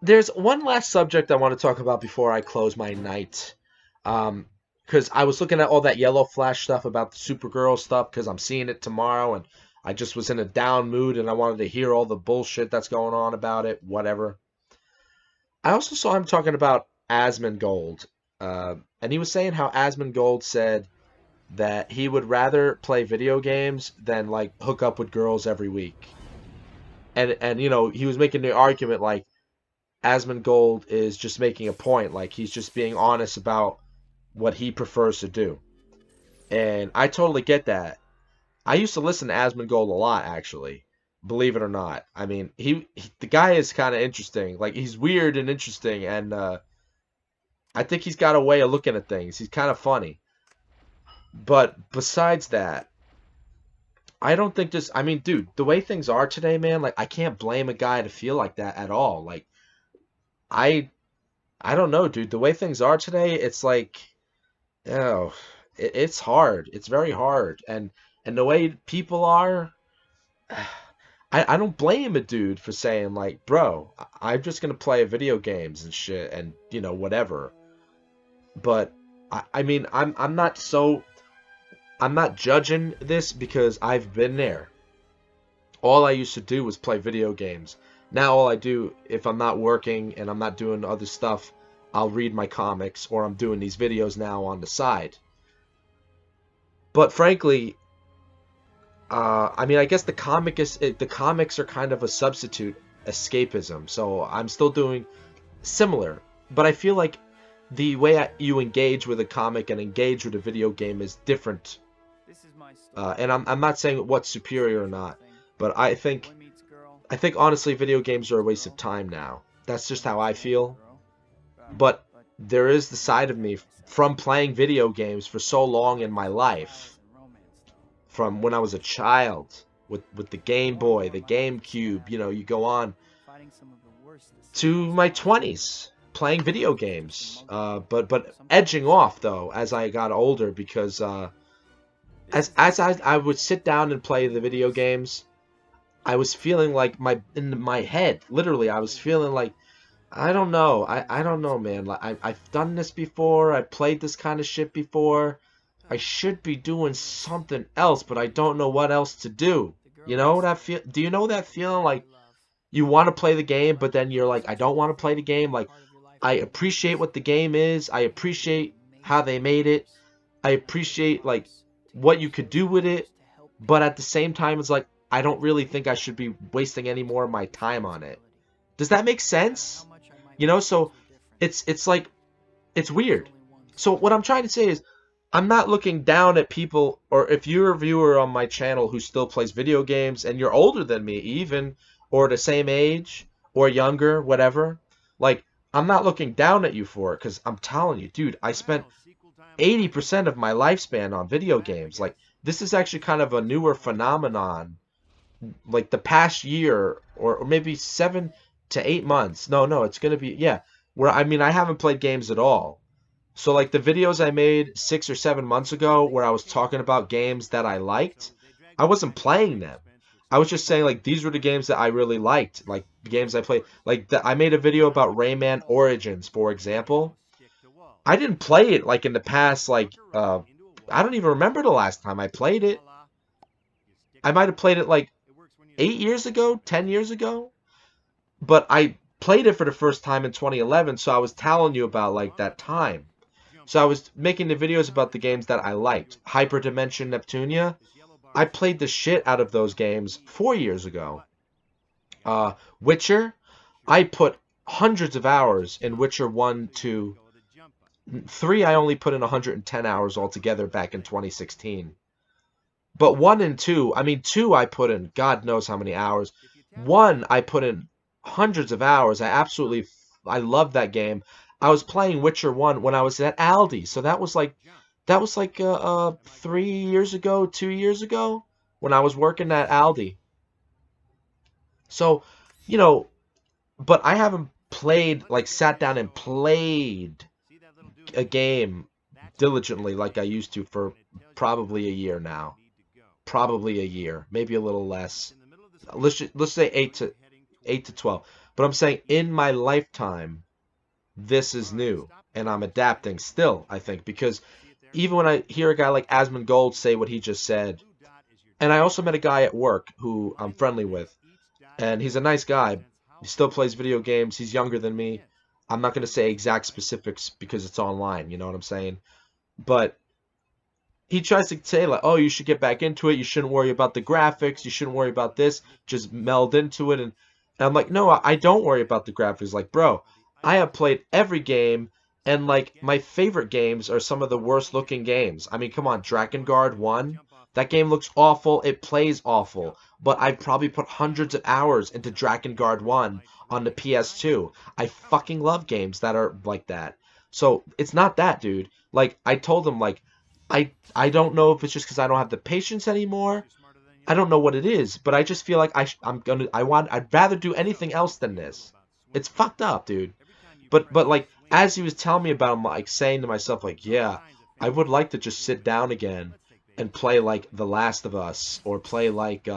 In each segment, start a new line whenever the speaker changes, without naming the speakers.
There's one last subject I want to talk about before I close my night. Because I was looking at all that Yellow Flash stuff about the Supergirl stuff because I'm seeing it tomorrow, and I just was in a down mood and I wanted to hear all the bullshit that's going on about it, whatever. I also saw him talking about Asmongold, and he was saying how Asmongold said that he would rather play video games than like hook up with girls every week. And he was making the argument like Asmongold is just making a point, like he's just being honest about what he prefers to do. And I totally get that. I used to listen to Asmongold a lot, actually. Believe it or not. I mean, the guy is kind of interesting. Like he's weird and interesting, and I think he's got a way of looking at things. He's kind of funny. But besides that, I don't think just. I mean, dude, the way things are today, man. Like I can't blame a guy to feel like that at all. Like I, I don't know, dude. The way things are today, it's like, oh, it's hard. It's very hard, and the way people are. I don't blame a dude for saying like, bro, I'm just gonna play video games and shit and whatever. But I mean I'm not judging this because I've been there. All I used to do was play video games. Now all I do if I'm not working and I'm not doing other stuff, I'll read my comics or I'm doing these videos now on the side. But frankly, I mean, I guess the comics are kind of a substitute escapism. So I'm still doing similar, but I feel like the way you engage with a comic and engage with a video game is different. And I'm not saying what's superior or not, but I think honestly, video games are a waste of time now. That's just how I feel. But there is the side of me from playing video games for so long in my life, from when I was a child with the Game Boy, the GameCube, you go on to my 20s playing video games. But edging off though as I got older because as I would sit down and play the video games, I was feeling like in my head, literally, I was feeling like I don't know, I don't know, man. Like I've done this before, I played this kind of shit before. I should be doing something else, but I don't know what else to do. You know that feel? Do you know that feeling like you want to play the game, but then you're like, I don't want to play the game. Like I appreciate what the game is. I appreciate how they made it. I appreciate like what you could do with it, but at the same time, it's like I don't really think I should be wasting any more of my time on it. Does that make sense? So it's like it's weird. So what I'm trying to say is I'm not looking down at people, or if you're a viewer on my channel who still plays video games and you're older than me even, or the same age, or younger, whatever, like, I'm not looking down at you for it, because I'm telling you, dude, I spent 80% of my lifespan on video games. Like, this is actually kind of a newer phenomenon, like the past year, or maybe 7 to 8 months. No, it's going to be, yeah, where, I mean, I haven't played games at all. So like the videos I made 6 or 7 months ago where I was talking about games that I liked, I wasn't playing them. I was just saying like these were the games that I really liked, like the games I played. Like I made a video about Rayman Origins, for example. I didn't play it like in the past like I don't even remember the last time I played it. I might have played it like 8 years ago, 10 years ago, but I played it for the first time in 2011, so I was telling you about like that time. So I was making the videos about the games that I liked. Hyperdimension Neptunia, I played the shit out of those games 4 years ago. Witcher, I put hundreds of hours in Witcher 1, 2, 3. I only put in 110 hours altogether back in 2016. But 1 and 2, I mean 2 I put in God knows how many hours. 1 I put in hundreds of hours. I love that game. I was playing Witcher 1 when I was at Aldi. So that was like 3 years ago, 2 years ago when I was working at Aldi. So, you know, but I haven't played like sat down and played a game diligently like I used to for probably a year now. Probably a year, maybe a little less. Let's say 8 to 12. But I'm saying in my lifetime, this is new, and I'm adapting still, I think, because even when I hear a guy like Asmongold say what he just said, and I also met a guy at work who I'm friendly with, and he's a nice guy. He still plays video games. He's younger than me. I'm not going to say exact specifics because it's online, you know what I'm saying? But he tries to say like, oh, you should get back into it. You shouldn't worry about the graphics. You shouldn't worry about this. Just meld into it. And I'm like, no, I don't worry about the graphics. Like, bro, I have played every game, and like my favorite games are some of the worst looking games. I mean, come on, Drakengard 1. That game looks awful. It plays awful. But I've probably put hundreds of hours into Drakengard 1 on the PS2. I fucking love games that are like that. So it's not that, dude. Like I told him, like I don't know if it's just because I don't have the patience anymore. I don't know what it is, but I just feel like I'd rather do anything else than this. It's fucked up, dude. But like as he was telling me about, I'm like saying to myself like, yeah, I would like to just sit down again and play like The Last of Us or play like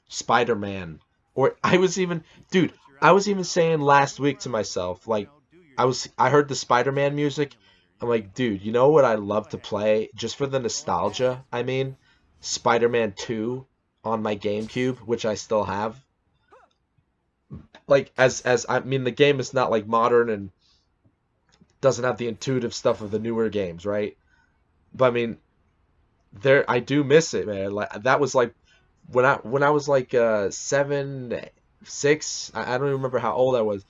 Spider-Man. Or I was even, dude, I was even saying last week to myself like I heard the Spider-Man music. I'm like, dude, you know what I love to play just for the nostalgia? I mean, Spider-Man 2 on my GameCube, which I still have. Like as I mean the game is not like modern and doesn't have the intuitive stuff of the newer games, right? But I mean, there I do miss it, man. Like that was like when I was like 7, 6, I don't even remember how old I was.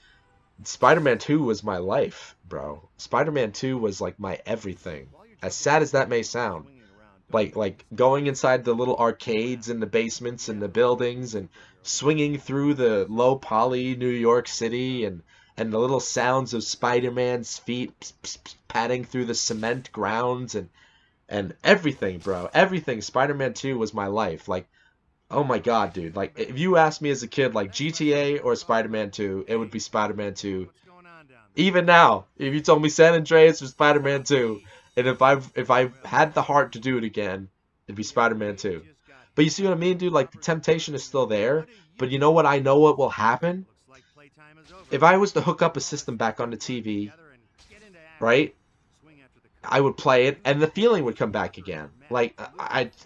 Spider-Man 2 was my life, bro. Spider-Man 2 was like my everything. As sad as that may sound. Like going inside the little arcades in the basements and the buildings and swinging through the low poly New York City and the little sounds of Spider-Man's feet padding through the cement grounds and everything, bro. Everything. Spider-Man 2 was my life. Like, oh my God, dude. Like, if you asked me as a kid, like GTA or Spider-Man 2, it would be Spider-Man 2. Even now, if you told me San Andreas or Spider-Man 2, and if I had the heart to do it again, it'd be Spider-Man 2. But you see what I mean, dude? Like, the temptation is still there. But you know what? I know what will happen? If I was to hook up a system back on the TV, right? I would play it, and the feeling would come back again. Like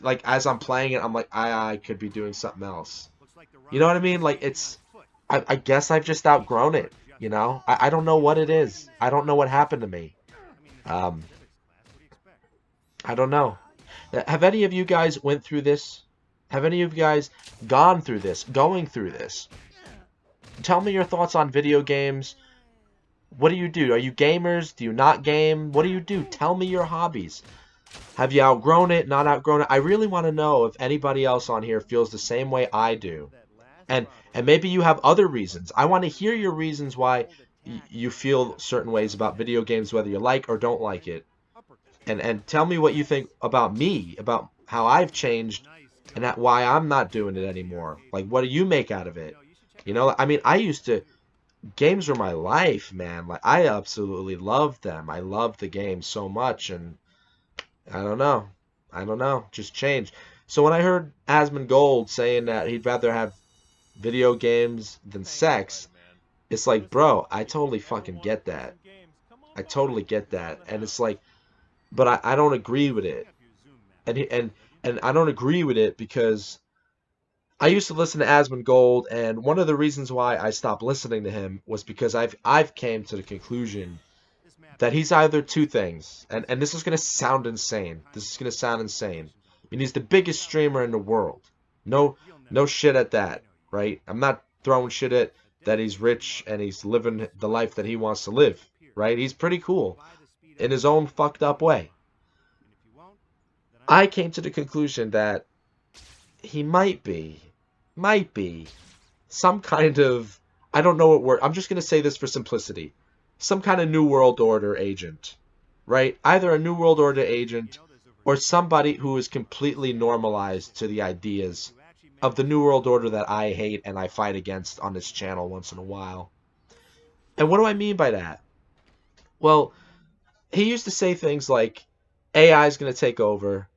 like as I'm playing it, I'm like I could be doing something else. You know what I mean? Like I guess I've just outgrown it. You know, I don't know what it is. I don't know what happened to me. Um, I don't know. Have any of you guys went through this? Have any of you guys gone through this? Going through this? Tell me your thoughts on video games. What do you do? Are you gamers? Do you not game? What do you do? Tell me your hobbies. Have you outgrown it, not outgrown it? I really want to know if anybody else on here feels the same way I do. And maybe you have other reasons. I want to hear your reasons why you feel certain ways about video games, whether you like or don't like it. And tell me what you think about me, about how I've changed and why I'm not doing it anymore. Like, what do you make out of it? You know, I mean, I used to games were my life, man. Like I absolutely loved them. I loved the game so much, and I don't know. I don't know. Just changed. So when I heard Asmongold saying that he'd rather have video games than sex, it's like, bro, I totally fucking get that. I totally get that. And it's like, but I don't agree with it. And I don't agree with it because I used to listen to Asmongold, and one of the reasons why I stopped listening to him was because I've came to the conclusion that he's either two things, and this is gonna sound insane. This is gonna sound insane. I mean, he's the biggest streamer in the world. No shit at that, right? I'm not throwing shit at that he's rich and he's living the life that he wants to live, right? He's pretty cool in his own fucked up way. I came to the conclusion that he might be some kind of, I don't know what word, I'm just going to say this for simplicity, some kind of New World Order agent, right? Either a New World Order agent or somebody who is completely normalized to the ideas of the New World Order that I hate and I fight against on this channel once in a while. And what do I mean by that? Well, he used to say things like AI is going to take over,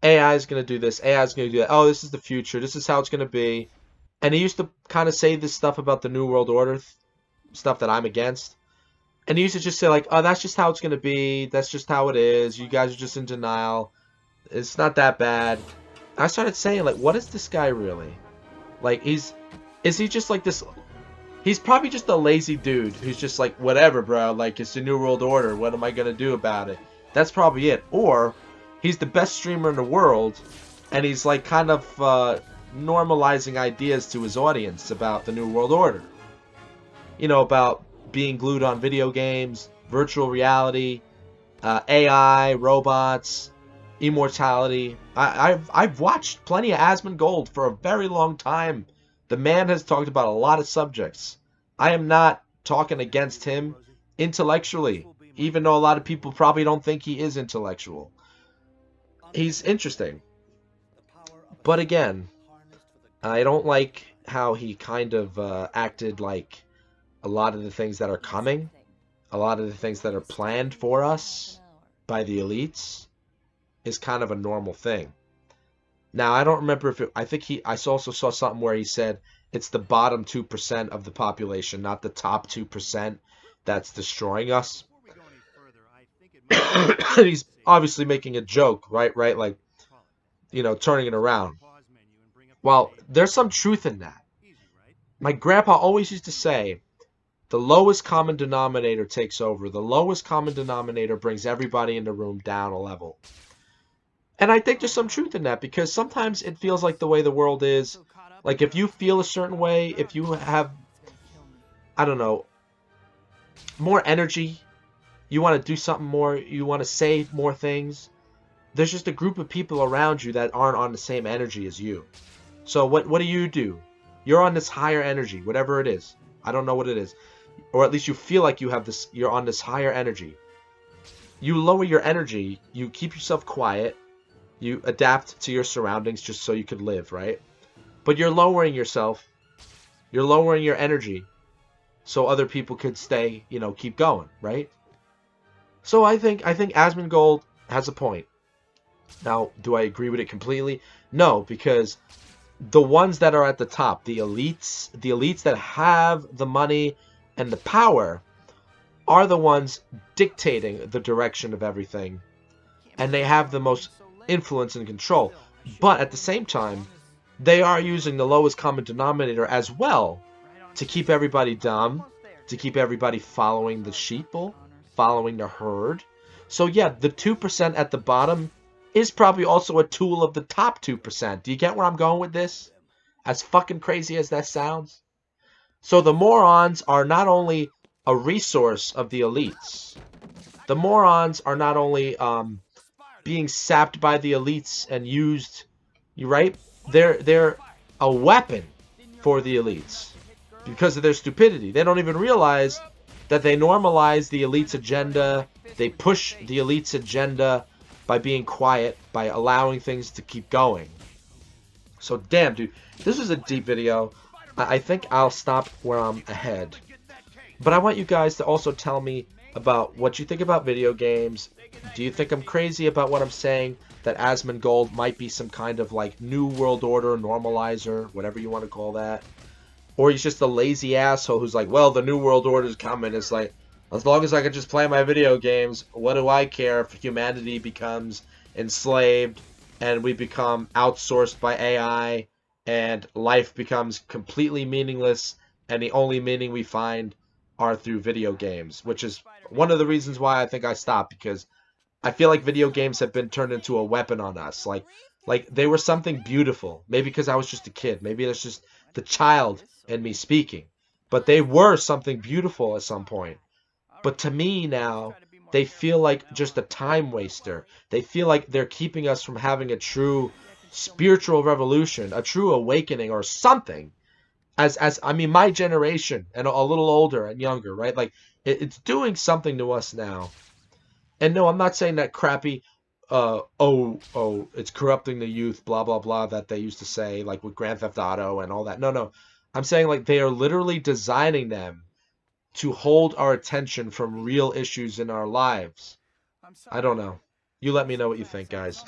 AI is going to do this, AI is going to do that. Oh, this is the future. This is how it's going to be. And he used to kind of say this stuff about the New World Order, stuff that I'm against. And he used to just say like, oh, that's just how it's going to be. That's just how it is. You guys are just in denial. It's not that bad. I started saying like, what is this guy really? Like, is he just like this? He's probably just a lazy dude who's just like, whatever, bro. Like, it's the New World Order. What am I going to do about it? That's probably it. Or he's the best streamer in the world, and he's like kind of normalizing ideas to his audience about the New World Order. You know, about being glued on video games, virtual reality, AI, robots, immortality. I've watched plenty of Asmongold for a very long time. The man has talked about a lot of subjects. I am not talking against him intellectually, even though a lot of people probably don't think he is intellectual. He's interesting. But again, I don't like how he kind of acted like a lot of the things that are coming, a lot of the things that are planned for us by the elites is kind of a normal thing. Now, I don't remember if I also saw something where he said it's the bottom 2% of the population, not the top 2% that's destroying us. He's obviously making a joke, right? Right? Like, you know, turning it around. Well, there's some truth in that. My grandpa always used to say, the lowest common denominator takes over. The lowest common denominator brings everybody in the room down a level. And I think there's some truth in that, because sometimes it feels like the way the world is. Like, if you feel a certain way, if you have, I don't know, more energy, you want to do something more, you want to say more things, there's just a group of people around you that aren't on the same energy as you. So what do? You're on this higher energy, whatever it is. I don't know what it is. Or at least you feel like you're on this higher energy. You lower your energy, you keep yourself quiet, you adapt to your surroundings just so you could live, right? But you're lowering yourself, you're lowering your energy so other people could stay, you know, keep going, right? So I think Asmongold has a point. Now, do I agree with it completely? No, because the ones that are at the top, the elites that have the money and the power, are the ones dictating the direction of everything, and they have the most influence and control. But at the same time, they are using the lowest common denominator as well to keep everybody dumb, to keep everybody following the sheeple, following the herd. So yeah, the 2% at the bottom is probably also a tool of the top 2%. Do you get where I'm going with this? As fucking crazy as that sounds. So the morons are not only a resource of the elites. The morons are not only being sapped by the elites and used, you right? They're a weapon for the elites because of their stupidity. They don't even realize that they normalize the elites' agenda. They push the elites' agenda by being quiet, by allowing things to keep going. So damn, dude, this is a deep video. I think I'll stop where I'm ahead. But I want you guys to also tell me about what you think about video games. Do you think I'm crazy about what I'm saying? That Asmongold might be some kind of like New World Order normalizer, whatever you want to call that. Or he's just a lazy asshole who's like, well, the New World Order's coming. It's like, as long as I can just play my video games, what do I care if humanity becomes enslaved and we become outsourced by AI and life becomes completely meaningless and the only meaning we find are through video games, which is one of the reasons why I think I stopped, because I feel like video games have been turned into a weapon on us. Like they were something beautiful. Maybe because I was just a kid. Maybe that's just the child in me speaking. But they were something beautiful at some point. But to me now, they feel like just a time waster. They feel like they're keeping us from having a true spiritual revolution, a true awakening or something. As I mean, my generation and a little older and younger, right? Like it's doing something to us now. And no, I'm not saying that crappy, it's corrupting the youth, blah blah blah, that they used to say, like with Grand Theft Auto and all that. No, I'm saying like they are literally designing them to hold our attention from real issues in our lives. I don't know. You let me know what you think, guys.